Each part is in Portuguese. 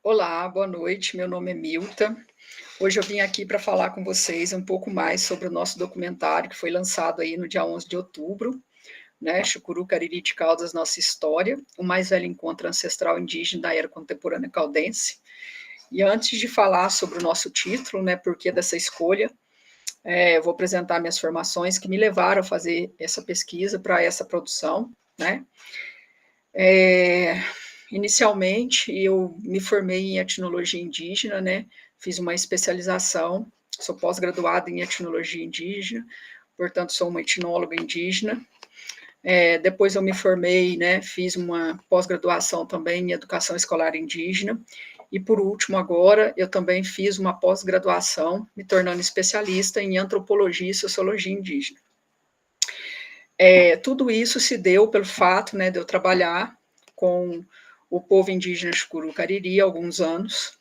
Olá, boa noite. Meu nome é Milta. Hoje eu vim aqui para falar com vocês um pouco mais sobre o nosso documentário que foi lançado aí no dia 11 de outubro, né? Chucuru Cariri de Caldas, Nossa História, o mais velho encontro ancestral indígena da era contemporânea caldense. E antes de falar sobre o nosso título, né, por que dessa escolha, eu vou apresentar minhas formações que me levaram a fazer essa pesquisa para essa produção, né? Inicialmente, eu me formei em etnologia indígena, né? Fiz uma especialização, sou pós-graduada em etnologia indígena, portanto, sou uma etnóloga indígena. Depois eu me formei, né? Fiz uma pós-graduação também em educação escolar indígena. E, por último, agora, eu também fiz uma pós-graduação, me tornando especialista em antropologia e sociologia indígena. Tudo isso se deu pelo fato, né, de eu trabalhar com o povo indígena Chucuru Cariri há alguns anos,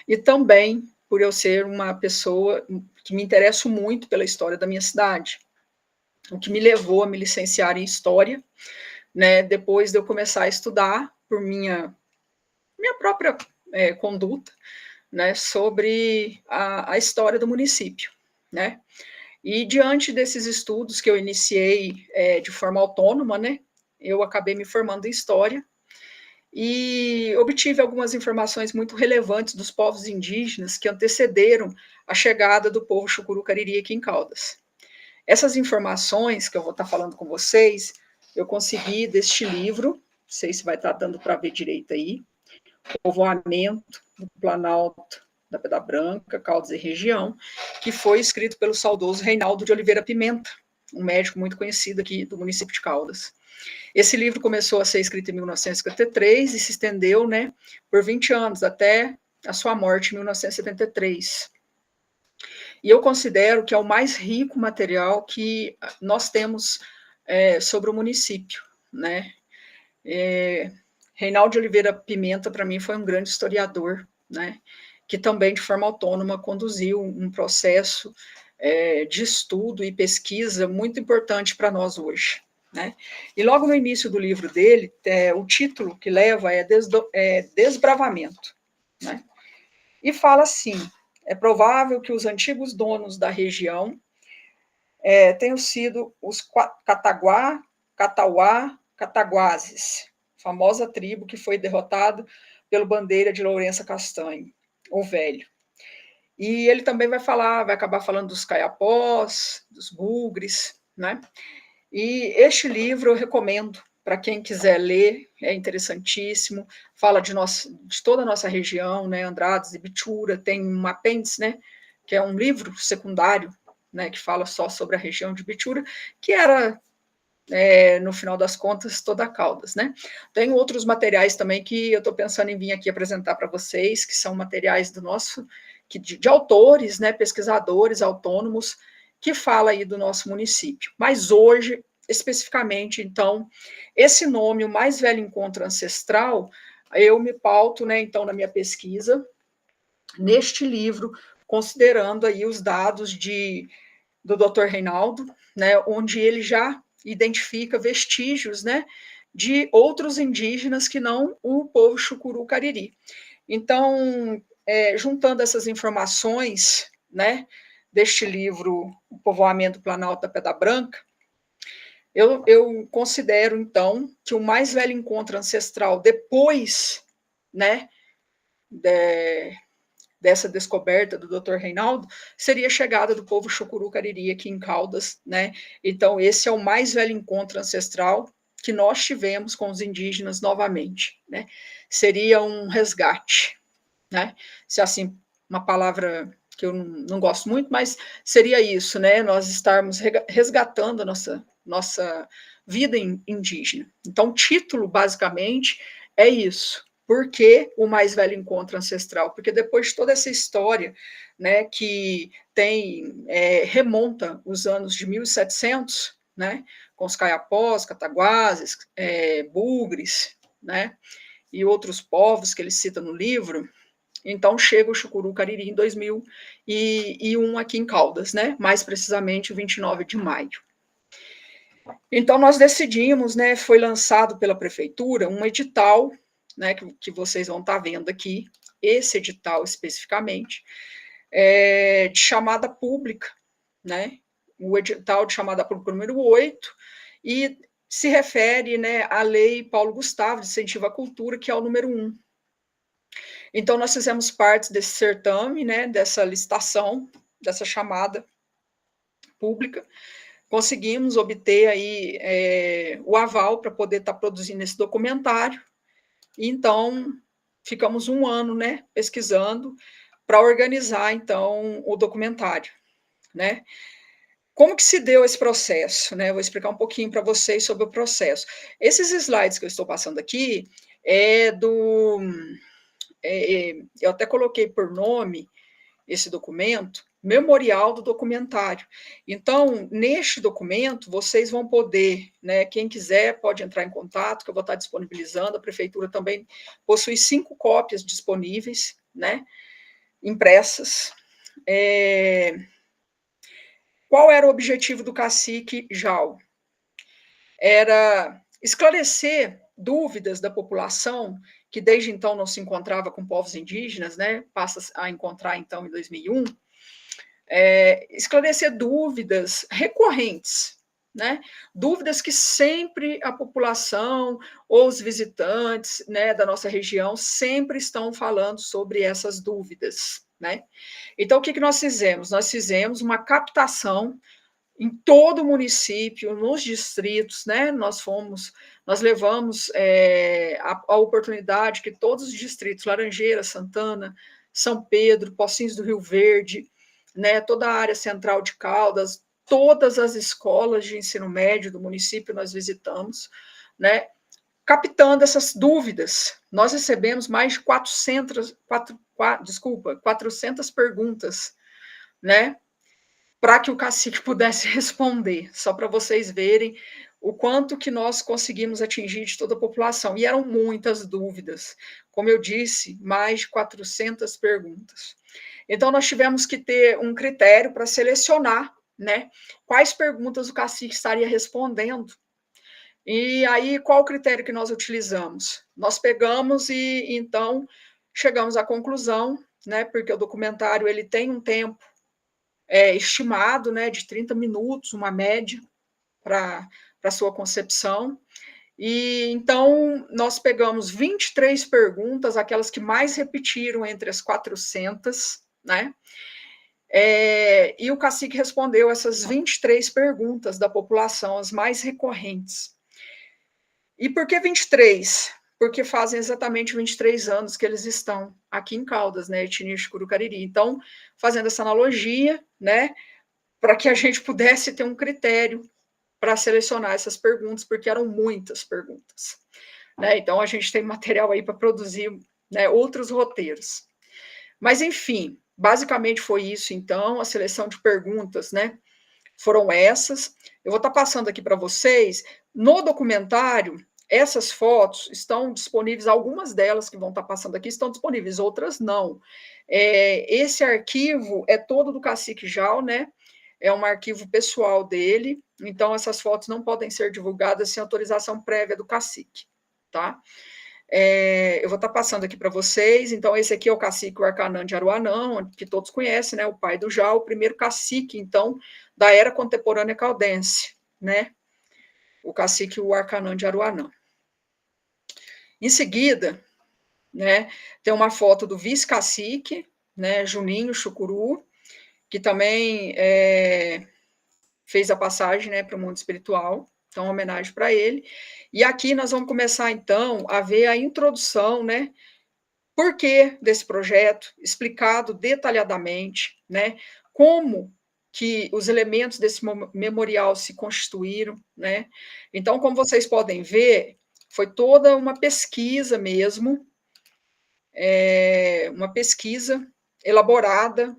e também por eu ser uma pessoa que me interesso muito pela história da minha cidade, o que me levou a me licenciar em História, né, depois de eu começar a estudar por minha própria conduta, né, sobre a história do município, né. E diante desses estudos que eu iniciei de forma autônoma, né, eu acabei me formando em História e obtive algumas informações muito relevantes dos povos indígenas que antecederam a chegada do povo Chucuru Cariri aqui em Caldas. Essas informações que eu vou estar falando com vocês, eu consegui deste livro, não sei se vai estar dando para ver direito aí, Povoamento do Planalto da Pedra Branca, Caldas e Região, que foi escrito pelo saudoso Reinaldo de Oliveira Pimenta, um médico muito conhecido aqui do município de Caldas. Esse livro começou a ser escrito em 1953 e se estendeu, né, por 20 anos, até a sua morte em 1973. E eu considero que é o mais rico material que nós temos sobre o município, né? Reinaldo de Oliveira Pimenta, para mim, foi um grande historiador, né? Que também, de forma autônoma, conduziu um processo de estudo e pesquisa muito importante para nós hoje. Né? E logo no início do livro dele, o título que leva é Desbravamento. Né? E fala assim: é provável que os antigos donos da região tenham sido os Cataguá, Catauá, Cataguases, famosa tribo que foi derrotada pelo Bandeira de Lourenço Castanho, o Velho. E ele também vai acabar falando dos caiapós, dos bugres, né? E este livro eu recomendo para quem quiser ler, é interessantíssimo, fala de toda a nossa região, né? Andradas e Bitura, tem um apêndice, né? Que é um livro secundário, né? Que fala só sobre a região de Bitura, que era no final das contas, toda a Caldas, né? Tem outros materiais também que eu estou pensando em vir aqui apresentar para vocês, que são materiais do nosso, de autores, né, pesquisadores autônomos, que fala aí do nosso município. Mas hoje, especificamente, então, esse nome, o Mais Velho Encontro Ancestral, eu me pauto, né, então, na minha pesquisa, neste livro, considerando aí os dados do Dr. Reinaldo, né, onde ele já identifica vestígios, né, de outros indígenas que não o povo Chucuru Cariri. Então, juntando essas informações, né, deste livro, O Povoamento do Planalto da Pedra Branca, eu considero, então, que o mais velho encontro ancestral depois, né, dessa descoberta do Dr. Reinaldo, seria a chegada do povo Chucuru Cariri aqui em Caldas, né? Então, esse é o mais velho encontro ancestral que nós tivemos com os indígenas novamente, né? Seria um resgate, né? Se assim, uma palavra que eu não gosto muito, mas seria isso, né? Nós estarmos resgatando a nossa vida indígena. Então, o título, basicamente, é isso. Por que o mais velho encontro ancestral? Porque depois de toda essa história, né, que remonta os anos de 1700, né, com os caiapós, cataguases, bugres, né, e outros povos que ele cita no livro. Então chega o Chucuru Cariri em 2001 aqui em Caldas, né, mais precisamente 29 de maio. Então nós decidimos, foi lançado pela prefeitura um edital, que vocês vão estar vendo aqui, esse edital especificamente, de chamada pública, né, o edital de chamada pública número 8, e se refere, né, à Lei Paulo Gustavo, de incentivo à cultura, que é o número 1. Então, nós fizemos parte desse certame, né, dessa licitação, dessa chamada pública, conseguimos obter aí o aval para poder estar produzindo esse documentário, e então ficamos um ano, né, pesquisando para organizar, então, o documentário, né. Como que se deu esse processo, né? Vou explicar um pouquinho para vocês sobre o processo. Esses slides que eu estou passando aqui é do, eu até coloquei por nome esse documento, memorial do documentário. Então, neste documento, vocês vão poder, né, quem quiser pode entrar em contato, que eu vou estar disponibilizando, a prefeitura também possui 5 cópias disponíveis, né, impressas. Qual era o objetivo do cacique Jal? Era esclarecer dúvidas da população, que desde então não se encontrava com povos indígenas, né, passa a encontrar então em 2001, esclarecer dúvidas recorrentes, né, dúvidas que sempre a população ou os visitantes, né, da nossa região sempre estão falando sobre essas dúvidas, né. Então o que que nós fizemos? Nós fizemos uma captação em todo o município, nos distritos, né, nós levamos a oportunidade que todos os distritos, Laranjeiras, Santana, São Pedro, Pocinhos do Rio Verde, né, toda a área central de Caldas, todas as escolas de ensino médio do município nós visitamos, né, captando essas dúvidas. Nós recebemos mais de 400 perguntas, né, para que o cacique pudesse responder, só para vocês verem o quanto que nós conseguimos atingir de toda a população. E eram muitas dúvidas, como eu disse, mais de 400 perguntas. Então, nós tivemos que ter um critério para selecionar, né, quais perguntas o cacique estaria respondendo. E aí, qual o critério que nós utilizamos? Nós pegamos e, então, chegamos à conclusão, né, porque o documentário ele tem um tempo estimado, né, de 30 minutos, uma média, para a sua concepção. E então nós pegamos 23 perguntas, aquelas que mais repetiram entre as 400, né? E o cacique respondeu essas 23 perguntas da população, as mais recorrentes. E por que 23? Porque fazem exatamente 23 anos que eles estão aqui em Caldas, né, etnia Chucuru-Cariri. Então, fazendo essa analogia, né, para que a gente pudesse ter um critério para selecionar essas perguntas, porque eram muitas perguntas, né? Então a gente tem material aí para produzir, né, outros roteiros. Mas enfim, basicamente foi isso então, a seleção de perguntas, né? Foram essas. Eu vou estar passando aqui para vocês. No documentário, essas fotos estão disponíveis, algumas delas que vão estar passando aqui estão disponíveis, outras não. Esse arquivo é todo do cacique Jal, né? É um arquivo pessoal dele, então essas fotos não podem ser divulgadas sem autorização prévia do cacique, tá? Eu vou estar passando aqui para vocês, então esse aqui é o cacique Arcanã de Aruanã, que todos conhecem, né, o pai do Jal, o primeiro cacique, então, da era contemporânea caldense, né, o cacique Arcanã de Aruanã. Em seguida, né, tem uma foto do vice-cacique, né, Juninho Chucuru, que também fez a passagem, né, para o mundo espiritual, então uma homenagem para ele. E aqui nós vamos começar então a ver a introdução, né, por que desse projeto, explicado detalhadamente, né, como que os elementos desse memorial se constituíram, né. Então, como vocês podem ver, foi toda uma pesquisa mesmo, uma pesquisa elaborada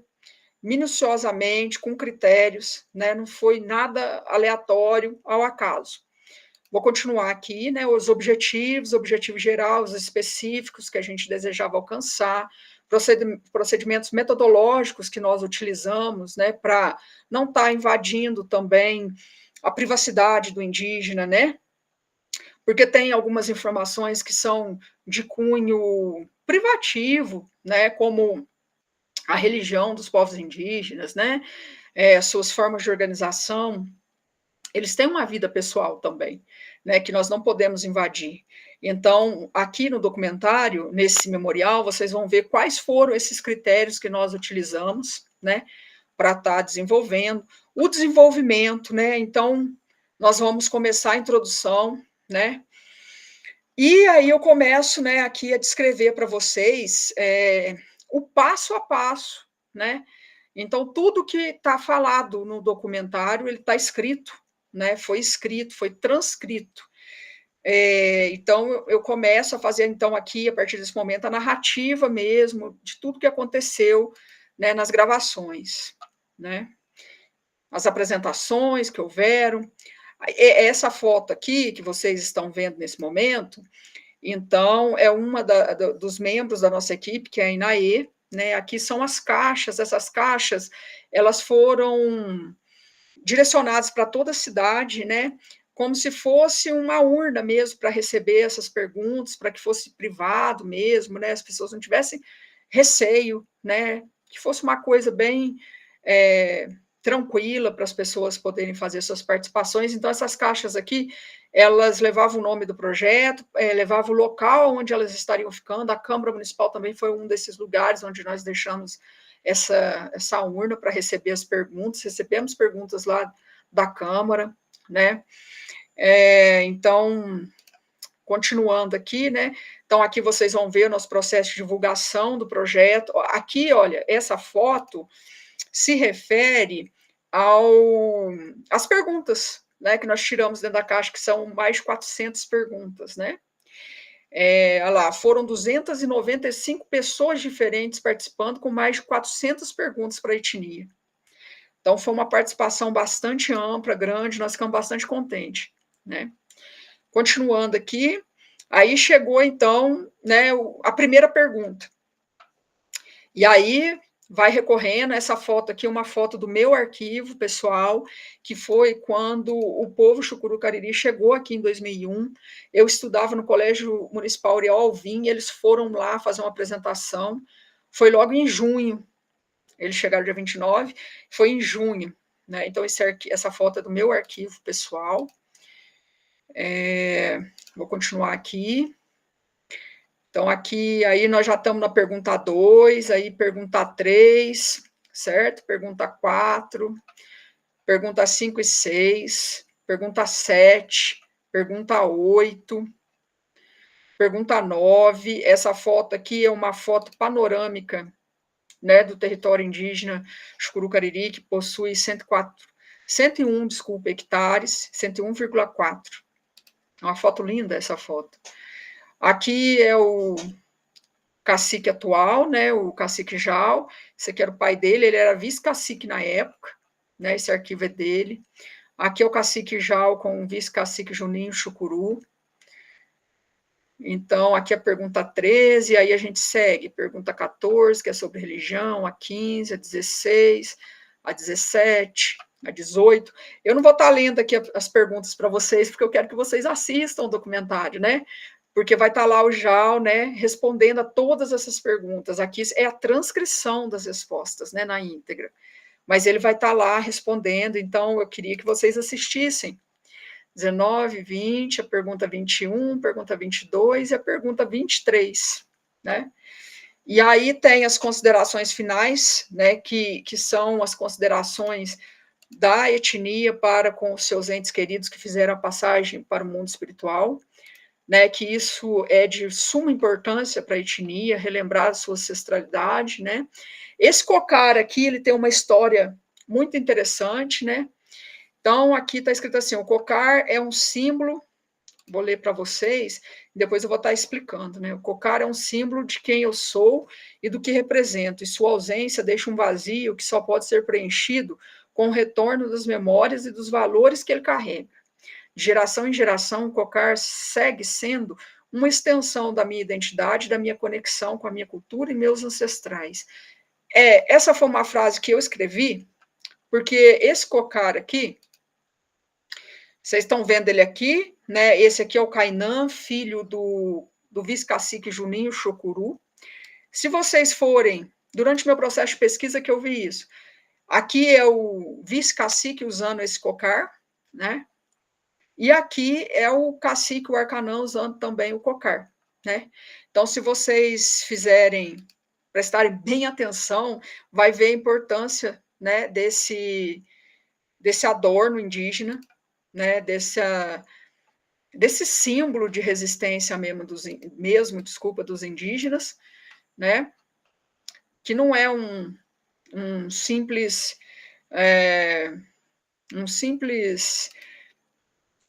minuciosamente, com critérios, né, não foi nada aleatório ao acaso. Vou continuar aqui, né, os objetivos gerais, os específicos que a gente desejava alcançar, procedimentos metodológicos que nós utilizamos, né, para não estar invadindo também a privacidade do indígena, né, porque tem algumas informações que são de cunho privativo, né, como a religião dos povos indígenas, né, suas formas de organização, eles têm uma vida pessoal também, né, que nós não podemos invadir. Então, aqui no documentário, nesse memorial, vocês vão ver quais foram esses critérios que nós utilizamos, né, para estar desenvolvendo. O desenvolvimento, né, então, nós vamos começar a introdução, né, e aí eu começo, né, aqui a descrever para vocês o passo a passo, né? Então, tudo que está falado no documentário, ele está escrito, né? Foi escrito, foi transcrito. Então, eu começo a fazer, então, aqui, a partir desse momento, a narrativa mesmo de tudo que aconteceu, né, nas gravações, né? As apresentações que houveram. Essa foto aqui, que vocês estão vendo nesse momento, então, é uma dos membros da nossa equipe, que é a Inaê, né? Aqui são as caixas, essas caixas, elas foram direcionadas para toda a cidade, né? Como se fosse uma urna mesmo para receber essas perguntas, para que fosse privado mesmo, né? As pessoas não tivessem receio, né? Que fosse uma coisa bem tranquila para as pessoas poderem fazer suas participações. Então, essas caixas aqui, elas levavam o nome do projeto, levavam o local onde elas estariam ficando. A Câmara Municipal também foi um desses lugares onde nós deixamos essa urna para receber as perguntas. Recebemos perguntas lá da Câmara, né? Então, continuando aqui, né? Então, aqui vocês vão ver o nosso processo de divulgação do projeto. Aqui, olha, essa foto se refere às perguntas, né, que nós tiramos dentro da caixa, que são mais de 400 perguntas, né? Olha lá, foram 295 pessoas diferentes participando, com mais de 400 perguntas para a etnia. Então, foi uma participação bastante ampla, grande, nós ficamos bastante contentes, né? Continuando aqui, aí chegou, então, né, a primeira pergunta. E aí, vai recorrendo, essa foto aqui é uma foto do meu arquivo pessoal, que foi quando o povo Chucuru Cariri chegou aqui em 2001, eu estudava no Colégio Municipal Ariel Alvim, e eles foram lá fazer uma apresentação, foi logo em junho, eles chegaram dia 29, foi em junho, né? Então, essa foto é do meu arquivo pessoal. Vou continuar aqui. Então, aqui, aí nós já estamos na pergunta 2, aí pergunta 3, certo? Pergunta 4, pergunta 5 e 6, pergunta 7, pergunta 8, pergunta 9. Essa foto aqui é uma foto panorâmica, né, do território indígena Chucuru Cariri, que possui 101, desculpa, hectares, 101,4. É uma foto linda essa foto. Aqui é o cacique atual, né, o cacique Jal, esse aqui era o pai dele, ele era vice-cacique na época, né, esse arquivo é dele. Aqui é o cacique Jal com o vice-cacique Juninho Chucuru. Então, aqui é a pergunta 13, aí a gente segue, pergunta 14, que é sobre religião, a 15, a 16, a 17, a 18. Eu não vou estar lendo aqui as perguntas para vocês, porque eu quero que vocês assistam o documentário, né? Porque vai estar lá o Jal, né, respondendo a todas essas perguntas. Aqui é a transcrição das respostas, né, na íntegra. Mas ele vai estar lá respondendo, então eu queria que vocês assistissem. 19, 20, a pergunta 21, pergunta 22 e a pergunta 23, né? E aí tem as considerações finais, né, que são as considerações da etnia para com os seus entes queridos que fizeram a passagem para o mundo espiritual, né, que isso é de suma importância para a etnia, relembrar a sua ancestralidade, né? Esse cocar aqui, ele tem uma história muito interessante, né? Então, aqui está escrito assim, o cocar é um símbolo, vou ler para vocês, depois eu vou estar explicando, né? O cocar é um símbolo de quem eu sou e do que represento, e sua ausência deixa um vazio que só pode ser preenchido com o retorno das memórias e dos valores que ele carrega. De geração em geração, o cocar segue sendo uma extensão da minha identidade, da minha conexão com a minha cultura e meus ancestrais. Essa foi uma frase que eu escrevi, porque esse cocar aqui, vocês estão vendo ele aqui, né? Esse aqui é o Cainã, filho do vice-cacique Juninho Chocuru. Se vocês forem, durante meu processo de pesquisa que eu vi isso, aqui é o vice-cacique usando esse cocar, né? E aqui é o cacique, o arcanã, usando também o cocar, né? Então, se vocês prestarem bem atenção, vai ver a importância, né, desse adorno indígena, né, desse símbolo de resistência dos indígenas, né, que não é um simples é, um simples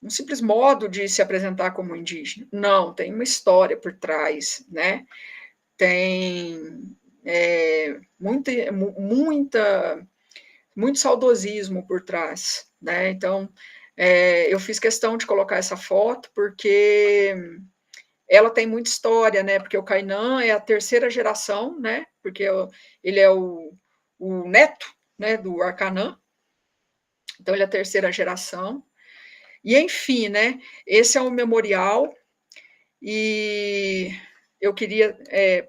um simples modo de se apresentar como indígena. Não, tem uma história por trás, né? Tem muito saudosismo por trás, né? Então, eu fiz questão de colocar essa foto porque ela tem muita história, né? Porque o Kainan é a terceira geração, né? Porque ele é o neto, né, do Arcanã, então ele é a terceira geração. E enfim, né? Esse é um memorial e eu queria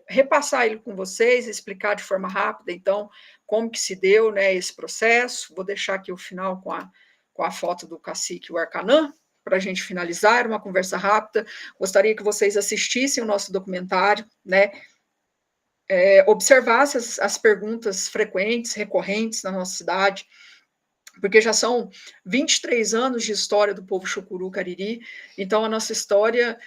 repassar ele com vocês, explicar de forma rápida, então, como que se deu, né, esse processo. Vou deixar aqui o final com a foto do cacique o Arcanã, para a gente finalizar, era uma conversa rápida. Gostaria que vocês assistissem o nosso documentário, né, observassem as perguntas frequentes, recorrentes na nossa cidade, porque já são 23 anos de história do povo Chucuru Cariri, então a nossa história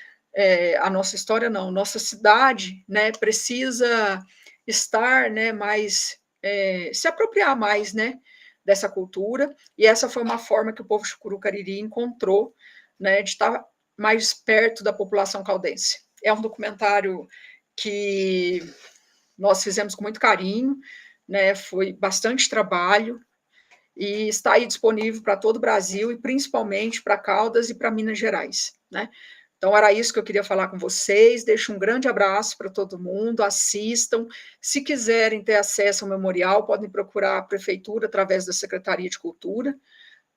não, nossa cidade, né, precisa estar, né, mais, se apropriar mais, né, dessa cultura, e essa foi uma forma que o povo Chucuru Cariri encontrou, né, de estar mais perto da população caldense. É um documentário que nós fizemos com muito carinho, né, foi bastante trabalho, e está aí disponível para todo o Brasil e principalmente para Caldas e para Minas Gerais, né? Então era isso que eu queria falar com vocês. Deixo um grande abraço para todo mundo, assistam. Se quiserem ter acesso ao memorial, podem procurar a prefeitura através da Secretaria de Cultura,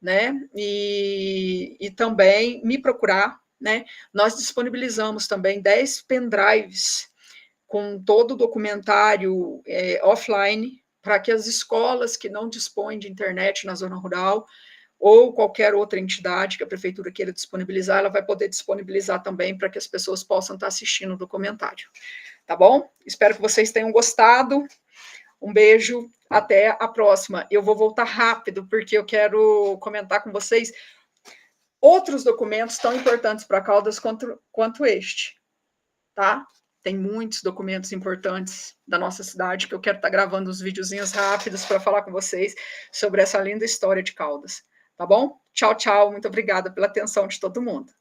né? E também me procurar, né? Nós disponibilizamos também 10 pendrives com todo o documentário offline, para que as escolas que não dispõem de internet na zona rural, ou qualquer outra entidade que a prefeitura queira disponibilizar, ela vai poder disponibilizar também para que as pessoas possam estar assistindo o documentário. Tá bom? Espero que vocês tenham gostado. Um beijo, até a próxima. Eu vou voltar rápido, porque eu quero comentar com vocês outros documentos tão importantes para Caldas quanto este, tá? Tem muitos documentos importantes da nossa cidade que eu quero estar gravando uns videozinhos rápidos para falar com vocês sobre essa linda história de Caldas, tá bom? Tchau, tchau, muito obrigada pela atenção de todo mundo.